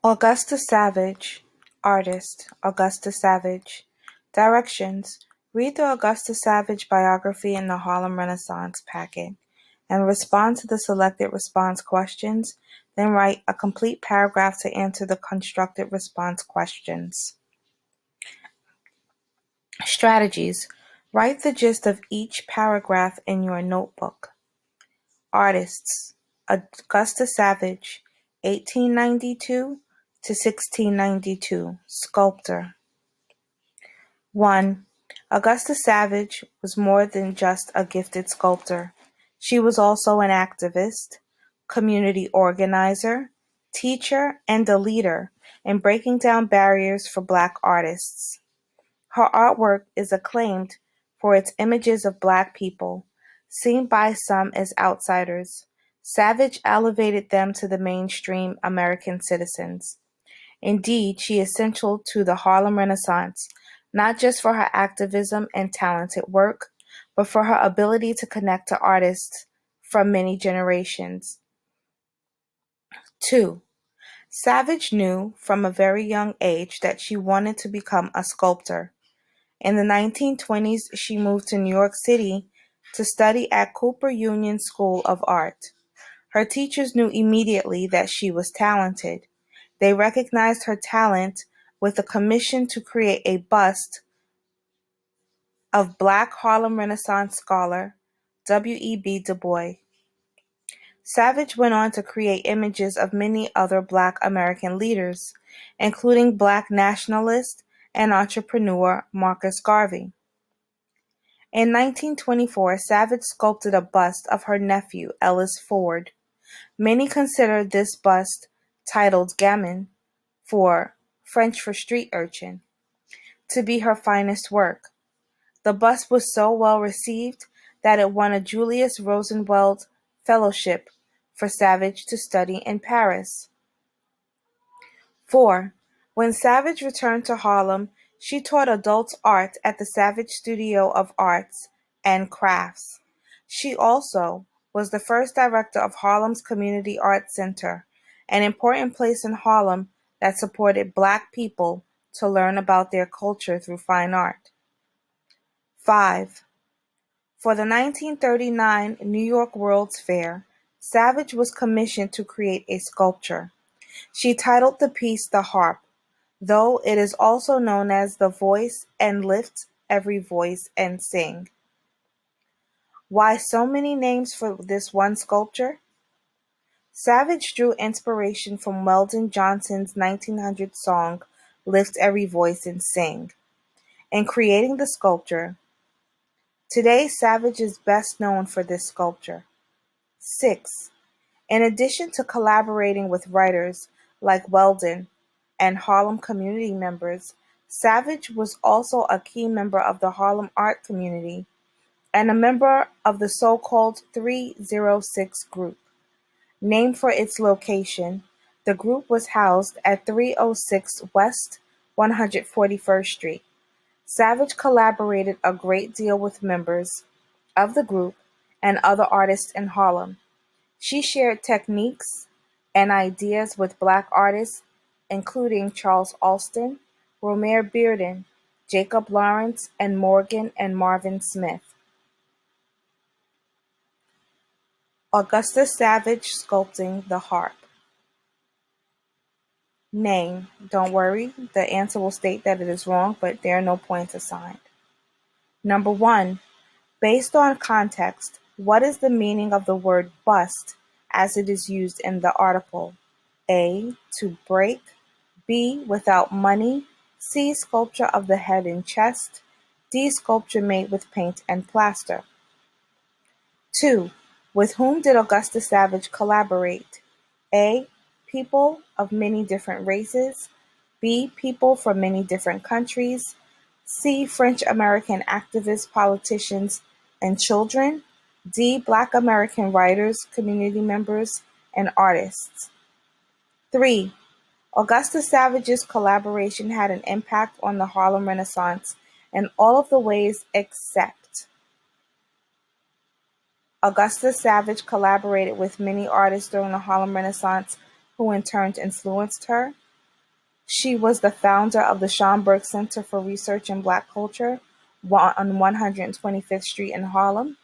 Augusta Savage, artist, Augusta Savage. Directions: read the Augusta Savage biography in the Harlem Renaissance packet, and respond to the selected response questions, then write a complete paragraph to answer the constructed response questions. Strategies: write the gist of each paragraph in your notebook. Artists: Augusta Savage, 1892 to 1692, sculptor. 1. Augusta Savage was more than just a gifted sculptor. She was also an activist, community organizer, teacher, and a leader in breaking down barriers for Black artists. Her artwork is acclaimed for its images of Black people, seen by some as outsiders. Savage elevated them to the mainstream American citizens. Indeed, she is central to the Harlem Renaissance, not just for her activism and talented work, but for her ability to connect to artists from many generations. 2. Savage knew from a very young age that she wanted to become a sculptor. In the 1920s, she moved to New York City to study at Cooper Union School of Art. Her teachers knew immediately that she was talented. They recognized her talent with a commission to create a bust of Black Harlem Renaissance scholar W.E.B. Du Bois. Savage went on to create images of many other Black American leaders, including Black nationalist and entrepreneur Marcus Garvey. In 1924, Savage sculpted a bust of her nephew, Ellis Ford. Many consider this bust, titled Gamin, for French for street urchin, to be her finest work. The bust was so well received that it won a Julius Rosenwald Fellowship for Savage to study in Paris. 4. When Savage returned to Harlem, she taught adult art at the Savage Studio of Arts and Crafts. She also was the first director of Harlem's Community Arts Center, an important place in Harlem that supported Black people to learn about their culture through fine art. 5. For the 1939 New York World's Fair, Savage was commissioned to create a sculpture. She titled the piece "The Harp," though it is also known as "The Voice and Lift Every Voice and Sing." Why so many names for this one sculpture? Savage drew inspiration from Weldon Johnson's 1900 song "Lift Every Voice and Sing" in creating the sculpture. Today, Savage is best known for this sculpture. 6. In addition to collaborating with writers like Weldon and Harlem community members, Savage was also a key member of the Harlem art community and a member of the so-called 306 group. Named for its location, the group was housed at 306 West 141st Street. Savage collaborated a great deal with members of the group and other artists in Harlem. She shared techniques and ideas with Black artists including Charles Alston, Romare Bearden, Jacob Lawrence, and Morgan and Marvin Smith. Augusta Savage sculpting the harp. Name. Don't worry, the answer will state that it is wrong, but there are no points assigned. Number 1. Based on context, what is the meaning of the word bust as it is used in the article? A. To break. B. Without money. C. Sculpture of the head and chest. D. Sculpture made with paint and plaster. 2. With whom did Augusta Savage collaborate? A. People of many different races. B. People from many different countries. C. French American activists, politicians, and children. D. Black American writers, community members, and artists. 3. Augusta Savage's collaboration had an impact on the Harlem Renaissance in all of the ways except. Augusta Savage collaborated with many artists during the Harlem Renaissance who in turn influenced her. She was the founder of the Schomburg Center for Research in Black Culture on 125th Street in Harlem.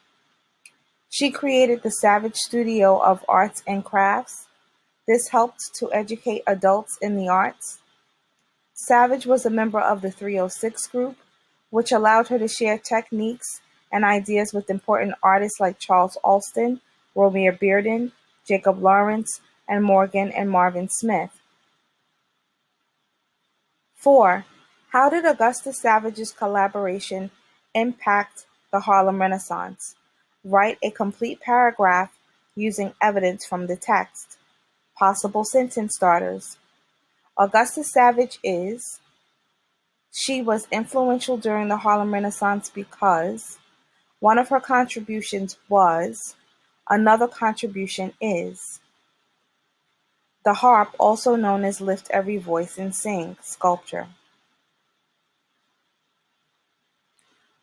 She created the Savage Studio of Arts and Crafts. This helped to educate adults in the arts. Savage was a member of the 306 group, which allowed her to share techniques and ideas with important artists like Charles Alston, Romare Bearden, Jacob Lawrence, and Morgan and Marvin Smith. 4. How did Augusta Savage's collaboration impact the Harlem Renaissance? Write a complete paragraph using evidence from the text. Possible sentence starters. Augusta Savage is: she was influential during the Harlem Renaissance because one of her contributions was, another contribution is. The harp, also known as Lift Every Voice and Sing sculpture.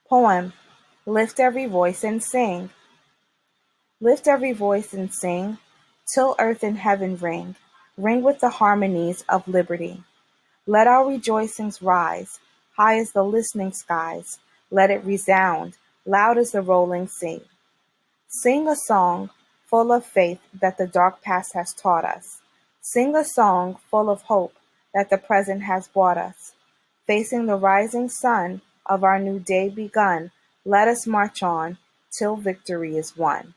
Poem, Lift Every Voice and Sing. Lift every voice and sing, till earth and heaven ring, ring with the harmonies of liberty. Let our rejoicings rise, high as the listening skies, let it resound, loud as the rolling sea. Sing a song full of faith that the dark past has taught us. Sing a song full of hope that the present has brought us. Facing the rising sun of our new day begun, let us march on till victory is won.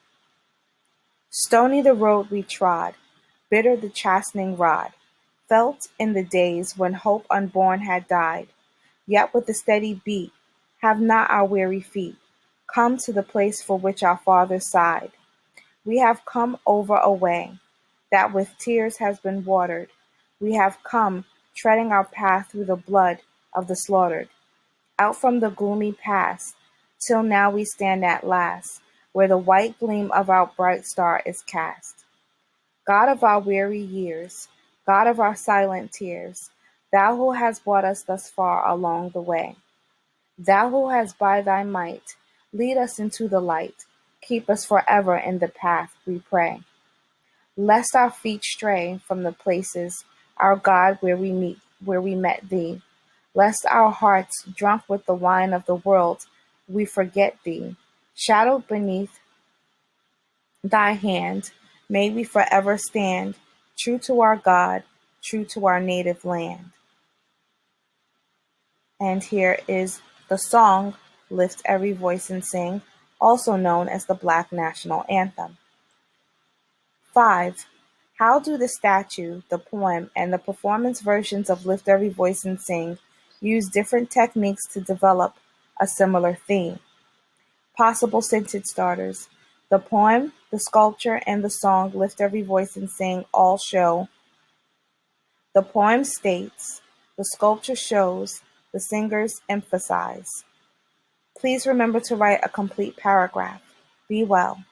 Stony the road we trod, bitter the chastening rod, felt in the days when hope unborn had died. Yet with a steady beat have not our weary feet come to the place for which our fathers sighed. We have come over a way that with tears has been watered. We have come treading our path through the blood of the slaughtered. Out from the gloomy past, till now we stand at last, where the white gleam of our bright star is cast. God of our weary years, God of our silent tears, Thou who hast brought us thus far along the way, Thou who hast by Thy might lead us into the light, keep us forever in the path, we pray. Lest our feet stray from the places, our God, where we met Thee, lest our hearts, drunk with the wine of the world, we forget Thee. Shadowed beneath Thy hand, may we forever stand, true to our God, true to our native land. And here is the song, Lift Every Voice and Sing, also known as the Black National Anthem. 5. How do the statue, the poem, and the performance versions of Lift Every Voice and Sing use different techniques to develop a similar theme? Possible sentence starters. The poem, the sculpture, and the song Lift Every Voice and Sing all show. The poem states, the sculpture shows, the singers emphasize. Please remember to write a complete paragraph. Be well.